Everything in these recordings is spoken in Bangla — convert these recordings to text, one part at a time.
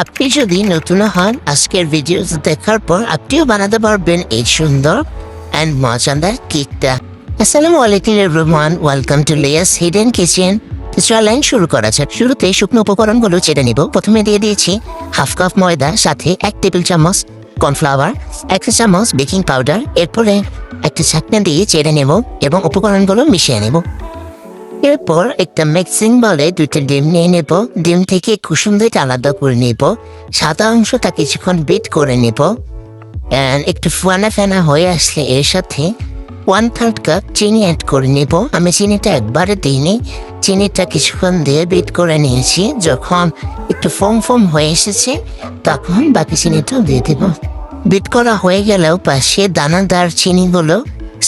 আপনি যদি নতুন হন আজকের ভিডিও দেখার পর আপনিও বানাতে পারবেন এই সুন্দর অ্যান্ড মজাদার কেকটা। আসসালামু আলাইকুম everyone, welcome to Leya's hidden kitchen. চলেন শুরু করা যাক। শুরুতে শুকনো উপকরণগুলো চেটে নিব। প্রথমে দিয়ে দিয়েছি হাফ কাপ ময়দা, সাথে 1 টেবিল চামচ কর্নফ্লাওয়ার, 1 চামচ বেকিং পাউডার। এরপরে একটা ছাঁকনি দিয়ে চেটে নেব এবং উপকরণগুলো মিশিয়ে নেব। এরপর একটা মিক্সিং বলে 2টা ডিম নিয়ে নেব। ডিম থেকে কুসুম দুইটা আলাদা করে নেব। সাদা অংশটা কিছুক্ষণ বিট করে নেব। একটু ফেনা হয়ে আসলে এর সাথে 1/3 কাপ চিনি অ্যাড করে নেব। আমি চিনিটা একবারে দিইনি, চিনিটা কিছুক্ষণ দিয়ে বিট করে নিয়েছি। যখন একটু ফোম হয়ে এসেছে তখন বাকি চিনিটাও দিয়ে দেব। বিট করা হয়ে গেলেও পাশে দানাদার চিনিগুলো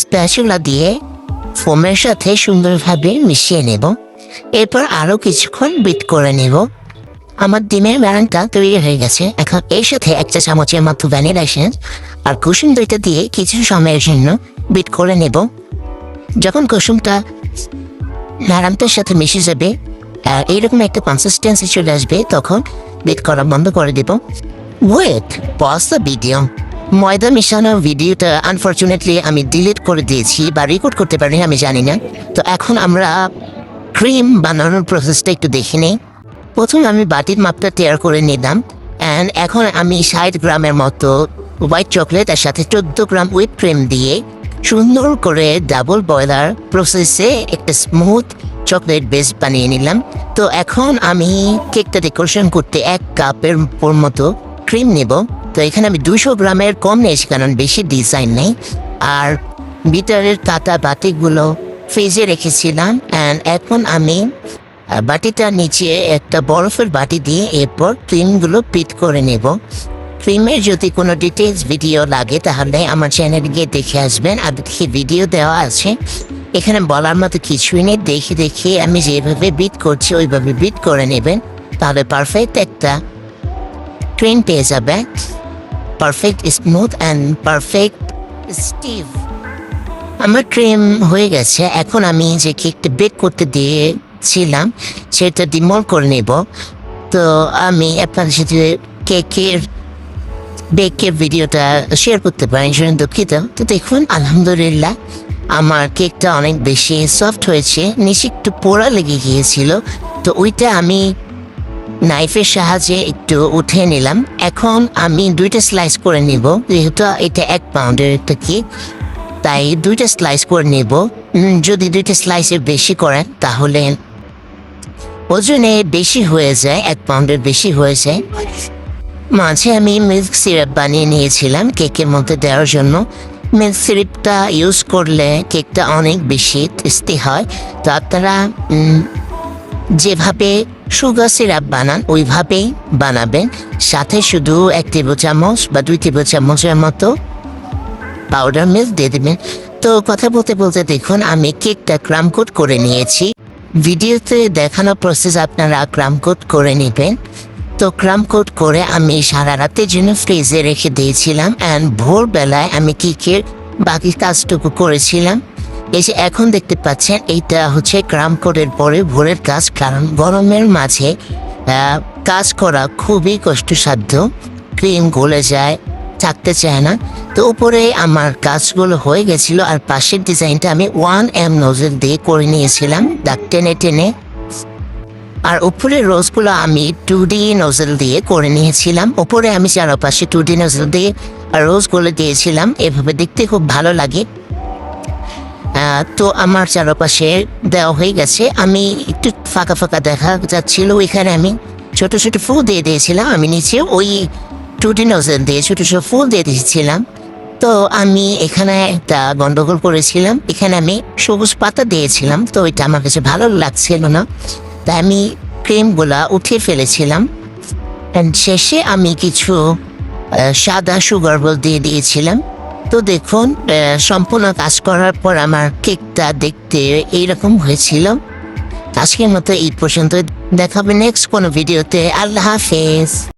স্প্যাচুলা দিয়ে ফোমের সাথে সুন্দরভাবে মিশিয়ে নেব। এরপর আরও কিছুক্ষণ বিট করে নেব। আমার ডিমের ব্যাটারটা তৈরি হয়ে গেছে। এখন এর সাথে 1 চা চামচের মতো ভ্যানিলা এসেন্স আর কুসুম দুইটা দিয়ে কিছু সময়ের জন্য বিট করে নেব। যখন কুসুমটা নারামটার সাথে মিশে যাবে আর এইরকম একটা কনসিস্টেন্সি চলে আসবে তখন বিট করা বন্ধ করে দেব। Wait, pause the video. ময়দা মিশানোর ভিডিওটা আনফর্চুনেটলি আমি ডিলিট করে দিয়েছি বা রেকর্ড করতে পারিনি, আমি জানি না। তো এখন আমরা ক্রিম বানানোর প্রসেসটা একটু দেখে নিই। প্রথমে আমি বাটির মাপটা তৈরি করে নিলাম। এখন আমি 60 গ্রামের মতো হোয়াইট চকলেট আর সাথে 14 গ্রাম হুইপ ক্রিম দিয়ে সুন্দর করে ডাবল বয়লার প্রসেসে একটা স্মুথ চকলেট বেস বানিয়ে নিলাম। তো এখন আমি কেকটা ডেকোরেশন করতে 1 কাপের মতো ক্রিম নেব। তো এখানে আমি 200 গ্রামের কম নিয়েছি কারণ বেশি ডিজাইন নেই। আর বিটারের কাটা বাটিগুলো ফ্রিজে রেখেছিলাম। এখন আমি বাটিটার নিচে একটা বরফের বাটি দিয়ে এরপর ক্রিমগুলো পিট করে নেব। ক্রিমের যদি কোনো ডিটেলস ভিডিও লাগে তাহলে আমার চ্যানেলে গিয়ে দেখে আসবেন। আর দেখে ভিডিও দেওয়া আছে, এখানে বলার মতো কিছুই নেই। দেখে আমি যেভাবে বিট করছি ওইভাবে বিট করে নেবেন, তাহলে পারফেক্ট একটা ক্রিম পেয়ে যাবে। Perfect smooth and perfect Steve. আমার ক্রিম হয়ে গেছে। এখন আমি যে কেকটা বেক করতে দিয়েছিলাম সেটা ডিমোল্ড করে নেব। তো আমি আপনাদের সাথে কেকের বেকের ভিডিওটা শেয়ার করতে পারি, সেজন্য দুঃখিত। তো দেখুন, আলহামদুলিল্লাহ আমার কেকটা অনেক বেশি সফট হয়েছে। নিচে একটু পোড়া লেগে গিয়েছিল, তো ওইটা আমি নাইফের সাহায্যে একটু উঠে নিলাম। এখন আমি 2টা স্লাইস করে নিব, যেহেতু এটা 1 পাউন্ডের একটা কেক, তাই 2টা স্লাইস করে নেব। যদি 2টা স্লাইসের বেশি করেন তাহলে ওজনে বেশি হয়ে যায়, 1 পাউন্ডের বেশি হয়ে যায়। মাঝে আমি মিল্ক সিরাপ বানিয়ে নিয়েছিলাম কেকের মধ্যে দেওয়ার জন্য। মিল্ক সিরাপটা ইউজ করলে কেকটা অনেক বেশি টেস্টি হয়। তো আপনারা যেভাবে সুগার সিরাপ বানান ওইভাবেই বানাবেন। সাথে শুধু 1 টেবিল চামচ বা 2 টেবিল চামচের মতো পাউডার মিল্ক দিয়ে দেবেন। তো কথা বলতে বলতে দেখুন আমি কেকটা ক্রাম কোট করে নিয়েছি। ভিডিওতে দেখানো প্রসেস আপনারা ক্রাম কোট করে নেবেন। তো ক্রাম কোট করে আমি সারা রাতের জন্য ফ্রিজে রেখে দিয়েছিলাম। ভোরবেলায় আমি কেকের বাকি কাজটুকু করেছিলাম। এই যে এখন দেখতে পাচ্ছেন এইটা হচ্ছে ক্রাম কোটের পরে ভোরের কাজ, কারণ গরমের মাঝে কাজ করা খুবই কষ্টসাধ্য। ক্রিম গলে যায়, থাকতে চায় না। তো উপরে আমার কাজগুলো হয়ে গেছিল। আর পাশের ডিজাইনটা আমি 1M নোজেল দিয়ে করে নিয়েছিলাম, দাগ টেনে। আর উপরে রোজগুলো আমি 2D নোজেল দিয়ে করে নিয়েছিলাম। উপরে আমি চারপাশে 2D নোজেল দিয়ে রোজগুলো দিয়েছিলাম, এভাবে দেখতে খুব ভালো লাগে। তো আমার চারপাশে দেওয়া হয়ে গেছে। আমি একটু ফাঁকা দেখা যাচ্ছিল, ওইখানে আমি ছোট ফুল দিয়ে দিয়েছিলাম। আমি নিচে ওই 2D নোজেল দিয়ে ছোট ফুল দিয়ে দিয়েছিলাম। তো আমি এখানে একটা গন্ডগোল করেছিলাম, এখানে আমি সবুজ পাতা দিয়েছিলাম। তো এটা আমার কাছে ভালো লাগছিল না, তাই আমি ক্রিমগুলা উঠিয়ে ফেলেছিলাম। শেষে আমি কিছু সাদা সুগার বল দিয়ে দিয়েছিলাম। তো দেখুন, সম্পূর্ণ কাজ করার পর আমার কেকটা দেখতে এইরকম হয়েছিল। আজকের মতো এই পর্যন্ত, দেখাবে নেক্সট কোনো ভিডিওতে। আল্লাহ হাফেজ।